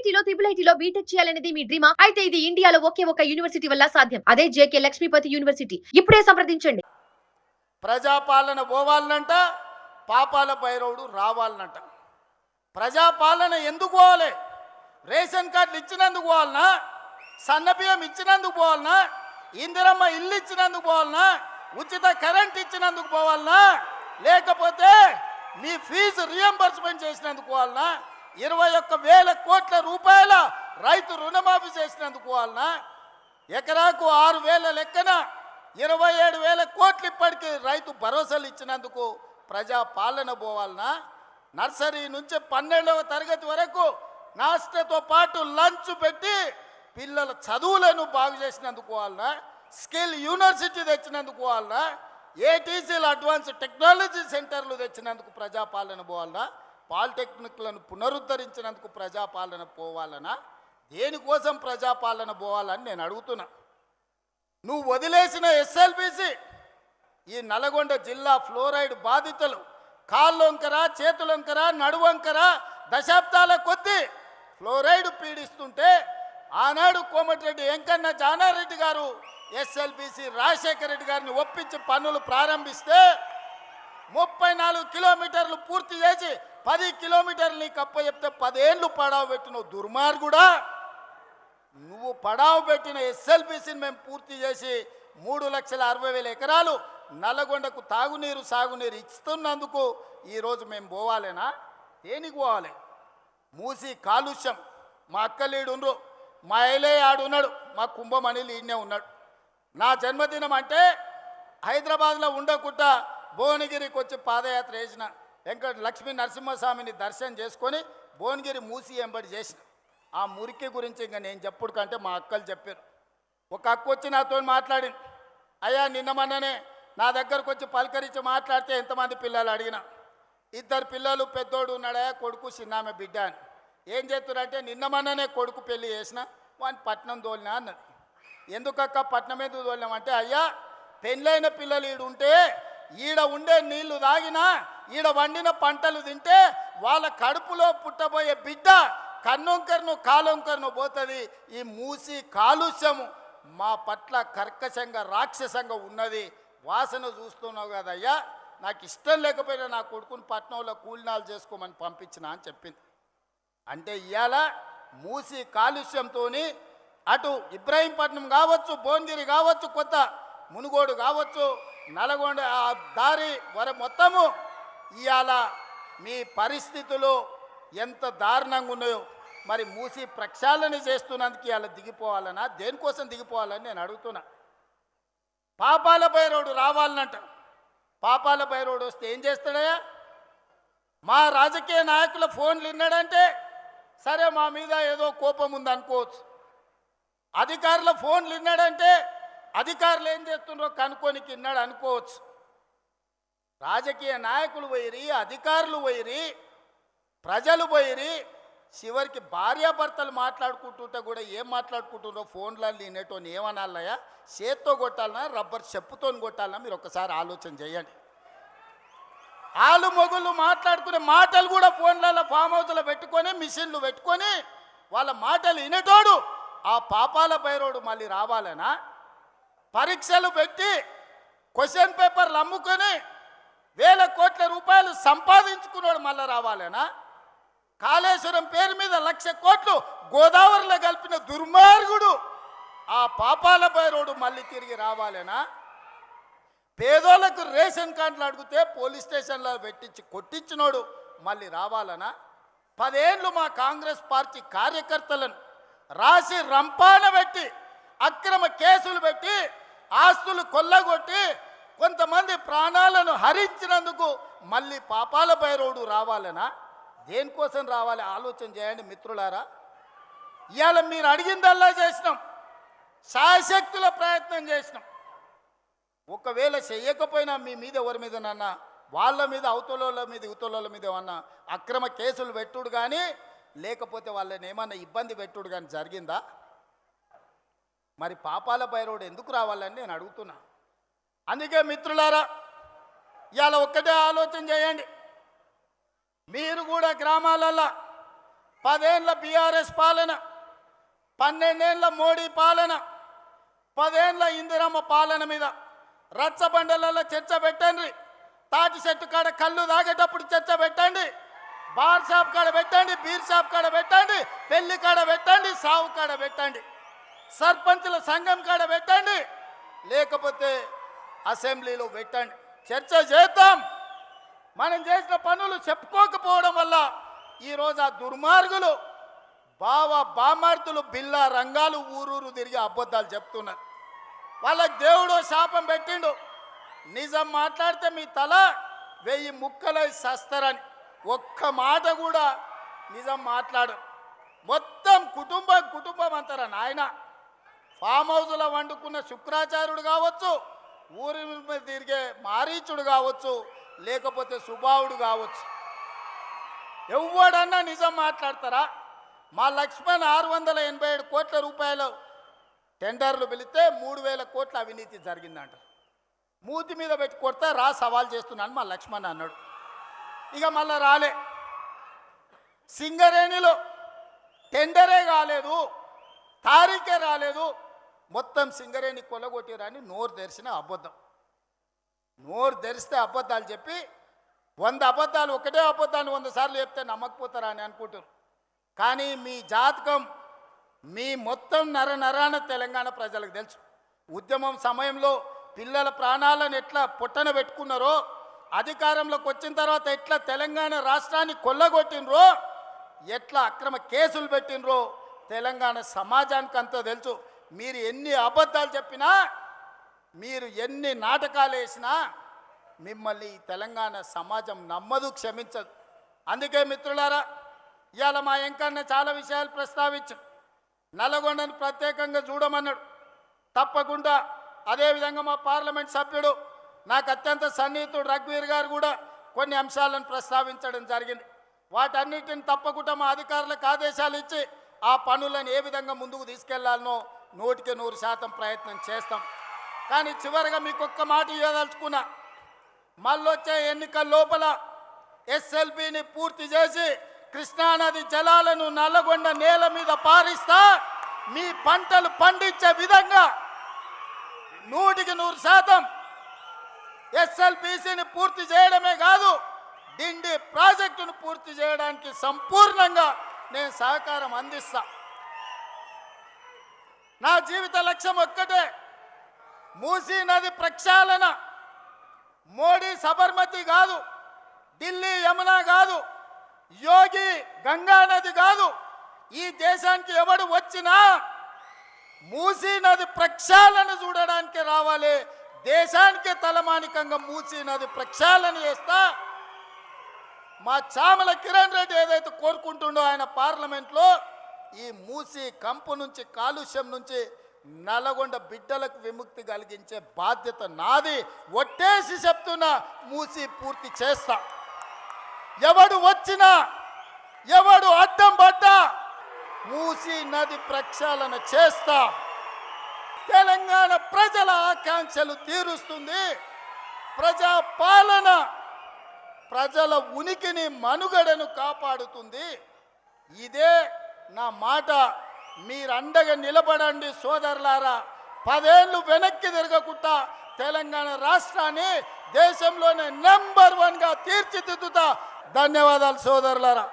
ఐఐటీలో IIITలో BTech చేయాలనేది మీ డ్రీమా? అయితే ఇది ఇండియాలో ఒకే ఒక యూనివర్సిటీ వల్ల సాధ్యం. అదే జేకే లక్ష్మీపతి యూనివర్సిటీ. ఇప్పుడే సంప్రదించండి. ప్రజాపాలన పోవాలనంట, పాపాల భైరవుడు రావాలనంట. ప్రజాపాలన ఎందుకు పోవాలి? రేషన్ కార్డులు ఇచ్చినందుకు పోవాలనా? సన్నబియ్యం ఇచ్చినందుకు పోవాలనా? ఇందిరమ్మ ఇల్లు ఇచ్చినందుకు పోవాలనా? ఉచిత కరెంట్ ఇచ్చినందుకు పోవాలనా? లేకపోతే మీ ఫీజు రియంబర్స్మెంట్ చేసినందుకు పోవాలనా? 21,000 కోట్ల రూపాయల రైతు రుణమాఫీ చేసినందుకు పోవాలనా? ఎకరాకు 6,000 లెక్కన 27,000 కోట్లు ఇప్పటికీ రైతు భరోసాలు ఇచ్చినందుకు ప్రజా పాలన పోవాలనా? నర్సరీ నుంచి 12వ తరగతి వరకు నాస్టతో పాటు లంచ్ పెట్టి పిల్లల చదువులను బాగు చేసినందుకు పోవాలనా? స్కిల్ యూనివర్సిటీ తెచ్చినందుకు పోవాలనా? ఏటీసీలు అడ్వాన్స్ టెక్నాలజీ సెంటర్లు తెచ్చినందుకు ప్రజాపాలన పోవాలనా? పాలిటెక్నిక్లను పునరుద్ధరించినందుకు ప్రజాపాలన పోవాలనా? దేనికోసం ప్రజాపాలన పోవాలని నేను అడుగుతున్నా. నువ్వు వదిలేసిన ఎస్ఎల్బిసి ఈ నల్గొండ జిల్లా ఫ్లోరైడ్ బాధితులు కాళ్ళొంకర, చేతులొంకర, నడువంకర దశాబ్దాల కొద్దీ ఫ్లోరైడ్ పీడిస్తుంటే ఆనాడు కోమటిరెడ్డి వెంకన్న జానారెడ్డి గారు ఎస్ఎల్బిసి రాజశేఖర రెడ్డి గారిని ఒప్పించి పనులు ప్రారంభిస్తే 34 కిలోమీటర్లు పూర్తి చేసి 10 కిలోమీటర్లు నీకు అప్పచెప్తే 10 ఏళ్ళు పడావు పెట్టిన దుర్మార్గుడా. నువ్వు పడావు పెట్టిన ఎస్ఎల్బిసిని మేము పూర్తి చేసి 3,60,000 ఎకరాలు నల్లగొండకు తాగునీరు సాగునీరు ఇస్తున్నందుకు ఈరోజు మేము పోవాలేనా? దేనికి పోవాలి? మూసి కాలుష్యం. మా అక్కలీడుండ్రు, మా ఐలే ఆడున్నాడు, మా కుంభమణిలు ఈయనే ఉన్నాడు. నా జన్మదినం అంటే హైదరాబాద్లో ఉండకుండా భువనగిరికి వచ్చి పాదయాత్ర చేసిన లక్ష్మీ నరసింహస్వామిని దర్శనం చేసుకొని భువనగిరి మూసి ఎంబడి చేసిన. ఆ మురికి గురించి ఇంకా నేను చెప్పుడు కంటే మా అక్కలు చెప్పారు. ఒక అక్క వచ్చి నాతో మాట్లాడింది, అయ్యా నిన్న మొన్ననే నా దగ్గరకు వచ్చి పలకరించి మాట్లాడితే ఎంతమంది పిల్లలు అడిగిన, 2 పిల్లలు, పెద్దోడు ఉన్నాడా, కొడుకు చిన్నామె బిడ్డ అని. ఏం చేస్తున్నారంటే నిన్న మొన్ననే కొడుకు పెళ్లి చేసిన వాడిని పట్నం తోలినా అన్నది. ఎందుకక్క పట్నం ఎందుకు తోలినామంటే, అయ్యా పెళ్ళైన పిల్లలు ఈడుంటే ఈడ ఉండే నీళ్లు తాగినా ఈడ వండిన పంటలు తింటే వాళ్ళ కడుపులో పుట్టబోయే బిడ్డ కన్నొంకర్ను కాలొంకర్ను పోతుంది. ఈ మూసి కాలుష్యము మా పట్ల కర్కశంగా రాక్షసంగా ఉన్నది. వాసన చూస్తున్నావు కదయ్యా, నాకు ఇష్టం లేకపోయినా నా కొడుకుని పట్నంలో కూలినాలు చేసుకోమని పంపించిన అని చెప్పింది. అంటే ఇవాళ మూసి కాలుష్యంతో అటు ఇబ్రాహీంపట్నం కావచ్చు, భువనగిరి కావచ్చు, కొత్త మునుగోడు కావచ్చు, నల్గొండ ఆ దారి మొత్తము ఇవాళ మీ పరిస్థితులు ఎంత దారుణంగా ఉన్నాయో. మరి మూసి ప్రక్షాళన చేస్తున్నందుకు ఇవాళ దిగిపోవాలనా? దేనికోసం దిగిపోవాలని నేను అడుగుతున్నా. పాపాల భైరవుడు రావాలనంట. పాపాల భైరవుడు వస్తే ఏం చేస్తాడయా? మా రాజకీయ నాయకుల ఫోన్లు విన్నాడంటే సరే మా మీద ఏదో కోపం ఉంది అనుకోవచ్చు. అధికారుల ఫోన్లు విన్నాడంటే అధికారులు ఏం చేస్తున్నారో కనుక్కోనికి విన్నాడు అనుకోవచ్చు. రాజకీయ నాయకులు పోయిరి, అధికారులు పోయిరి, ప్రజలు పోయిరి, చివరికి భార్యాభర్తలు మాట్లాడుకుంటుంటే కూడా ఏం మాట్లాడుకుంటున్నారో ఫోన్లలో వినేటోని ఏమనాలయ్యా? చేత్తో కొట్టాలన్నా రబ్బర్ చెప్పుతో కొట్టాలన్నా మీరు ఒకసారి ఆలోచన చేయండి. ఆలు మొగుళ్ళు మాట్లాడుకునే మాటలు కూడా ఫోన్లలో ఫామ్ హౌస్లో పెట్టుకొని మిషన్లు పెట్టుకొని వాళ్ళ మాటలు వినేటోడు ఆ పాపాల భైరవుడు మళ్ళీ రావాలనా? పరీక్షలు పెట్టి క్వశ్చన్ పేపర్లు అమ్ముకొని 1,000 కోట్ల రూపాయలు సంపాదించుకున్నాడు మళ్ళీ రావాలనా? కాళేశ్వరం పేరు మీద 1,00,000 కోట్లు గోదావరిలో కలిపిన దుర్మార్గుడు ఆ పాపాల భైరవుడు మళ్ళీ తిరిగి రావాలనా? పేదోళ్లకు రేషన్ కార్డులు అడిగితే పోలీస్ స్టేషన్లో పెట్టించి కొట్టించినోడు మళ్ళీ రావాలనా? 10 ఏళ్ళు మా కాంగ్రెస్ పార్టీ కార్యకర్తలను రాసి రంపాన పెట్టి అక్రమ కేసులు పెట్టి ఆస్తులు కొల్లగొట్టి కొంతమంది ప్రాణాలను హరించినందుకు మళ్ళీ పాపాల భైరవుడు రావాలనా? దేనికోసం రావాలి? ఆలోచన చేయండి మిత్రులారా. ఇవాళ మీరు అడిగిందల్లా చేసినాం, శాయశక్తుల ప్రయత్నం చేసినాం. ఒకవేళ చెయ్యకపోయినా మీ మీద ఎవరి మీద నన్నా వాళ్ళ మీద అవతల మీద ఇవతల మీద ఏమన్నా అక్రమ కేసులు పెట్టుడు కానీ లేకపోతే వాళ్ళని ఏమన్నా ఇబ్బంది పెట్టుడు కానీ జరిగిందా? మరి పాపాల భైరవుడు ఎందుకు రావాలని నేను అడుగుతున్నా. అందుకే మిత్రులారా ఇవాళ ఒక్కటే ఆలోచన చేయండి. మీరు కూడా గ్రామాలలో 10 ఏళ్ల బీఆర్ఎస్ పాలన, 12 ఏళ్ల మోడీ పాలన, 10 ఏళ్ల ఇందిరమ్మ పాలన మీద రచ్చబండలలో చర్చ పెట్టండి. తాటి చెట్టు కాడ కళ్ళు తాగేటప్పుడు చర్చ పెట్టండి, బార్ షాప్ కాడ పెట్టండి, బీర్ షాప్ కాడ పెట్టండి, పెళ్లి కాడ పెట్టండి, సావు కాడ పెట్టండి, సర్పంచుల సంఘం కాడ పెట్టండి, లేకపోతే అసెంబ్లీలో పెట్టండి. చర్చ చేద్దాం. మనం చేసిన పనులు చెప్పుకోకపోవడం వల్ల ఈరోజు ఆ దుర్మార్గులు బామార్తులు బిల్లా రంగాలు ఊరూరు తిరిగి అబద్ధాలు చెప్తున్నారు. వాళ్ళకి దేవుడు శాపం పెట్టిండు, నిజం మాట్లాడితే మీ తల 1000 ముక్కలై సస్తరని. ఒక్క మాట కూడా నిజం మాట్లాడు. మొత్తం కుటుంబం అంటారా నాయన. ఫామ్ హౌస్లో వండుకున్న శుక్రాచార్యుడు కావచ్చు, ఊరి మీద తిరిగే మారీచుడు కావచ్చు, లేకపోతే సుబావుడు కావచ్చు, ఎవడన్నా నిజం మాట్లాడతారా? మా లక్ష్మణ్ 687 కోట్ల రూపాయలు టెండర్లు పిలిస్తే 3000 కోట్ల అవినీతి జరిగిందంట. మూతి మీద పెట్టి కొడతా రా సవాల్ చేస్తున్నాను మా లక్ష్మణ్ అన్నాడు. ఇక మళ్ళా రాలే. సింగరేణిలో టెండరే కాలేదు, తారీఖే రాలేదు, మొత్తం సింగరేణి కొల్లగొట్టిరని నోరు తెరిచిన అబద్ధం. నోరు తెరిస్తే అబద్ధాలు చెప్పి 100 అబద్ధాలు, ఒకటే అబద్ధాన్ని 100 సార్లు చెప్తే నమ్మకపోతారా అని అనుకుంటారు. కానీ మీ జాతకం మీ మొత్తం నరాన తెలంగాణ ప్రజలకు తెలుసు. ఉద్యమం సమయంలో పిల్లల ప్రాణాలను ఎట్లా పొట్టన పెట్టుకున్నారో, అధికారంలోకి వచ్చిన తర్వాత ఎట్లా తెలంగాణ రాష్ట్రాన్ని కొల్లగొట్టినరో, ఎట్లా అక్రమ కేసులు పెట్టినరో తెలంగాణ సమాజానికి అంతా తెలుసు. మీరు ఎన్ని అబద్ధాలు చెప్పినా, మీరు ఎన్ని నాటకాలు వేసినా మిమ్మల్ని ఈ తెలంగాణ సమాజం నమ్మదు, క్షమించదు. అందుకే మిత్రులారా, ఇవాళ మా ఎంకన్న చాలా విషయాలు ప్రస్తావించాం. నల్లగొండను ప్రత్యేకంగా చూడమన్నాడు. తప్పకుండా అదేవిధంగా మా పార్లమెంట్ సభ్యుడు నాకు అత్యంత సన్నిహితుడు రఘువీర్ గారు కూడా కొన్ని అంశాలను ప్రస్తావించడం జరిగింది. వాటన్నిటిని తప్పకుండా మా అధికారులకు ఆదేశాలు ఇచ్చి ఆ పనులను ఏ విధంగా ముందుకు తీసుకెళ్లాలనో 100% ప్రయత్నం చేస్తాం. కానీ చివరిగా మీకు ఒక్క మాట ఇవ్వదలుచుకున్నా, మళ్ళొచ్చే ఎన్నికల లోపల ఎస్ఎల్బిని పూర్తి చేసి కృష్ణానది జలాలను నల్లగొండ నేల మీద పారిస్తా, మీ పంటలు పండించే విధంగా 100% ఎస్ఎల్బిసిని పూర్తి చేయడమే కాదు, డిండి ప్రాజెక్టును పూర్తి చేయడానికి సంపూర్ణంగా నేను సహకారం అందిస్తా. నా జీవిత లక్ష్యం ఒక్కటే, మూసీ నది ప్రక్షాళన. మోడీ సబర్మతి కాదు, ఢిల్లీ యమున కాదు, యోగి గంగా నది కాదు. ఈ దేశానికి ఎవడు వచ్చినా మూసీ నది ప్రక్షాళన చూడడానికి రావాలి. దేశానికి తలమానికంగా మూసీ నది ప్రక్షాళన చేస్తా. మా చామల కిరణ్ రెడ్డి ఏదైతే కోరుకుంటుండో ఆయన పార్లమెంట్లో, ఈ మూసీ కంపు నుంచి, కాలుష్యం నుంచి నల్లగొండ బిడ్డలకు విముక్తి కలిగించే బాధ్యత నాది. ఒట్టేసి చెప్తున్నా, మూసీ పూర్తి చేస్తా. ఎవడు వచ్చినా, ఎవడు అడ్డం పడ్డా మూసీ నది ప్రక్షాళన చేస్తా. తెలంగాణ ప్రజల ఆకాంక్షలు తీరుస్తుంది. ప్రజా పాలన ప్రజల ఉనికిని, మనుగడను కాపాడుతుంది. ఇదే నా మాట. మీరు అండగా నిలబడండి సోదరులారా. 10 ఏళ్ళు వెనక్కి తిరగకుండా తెలంగాణ రాష్ట్రాన్ని దేశంలోనే నంబర్ 1గా తీర్చిదిద్దుతా. ధన్యవాదాలు సోదరులారా.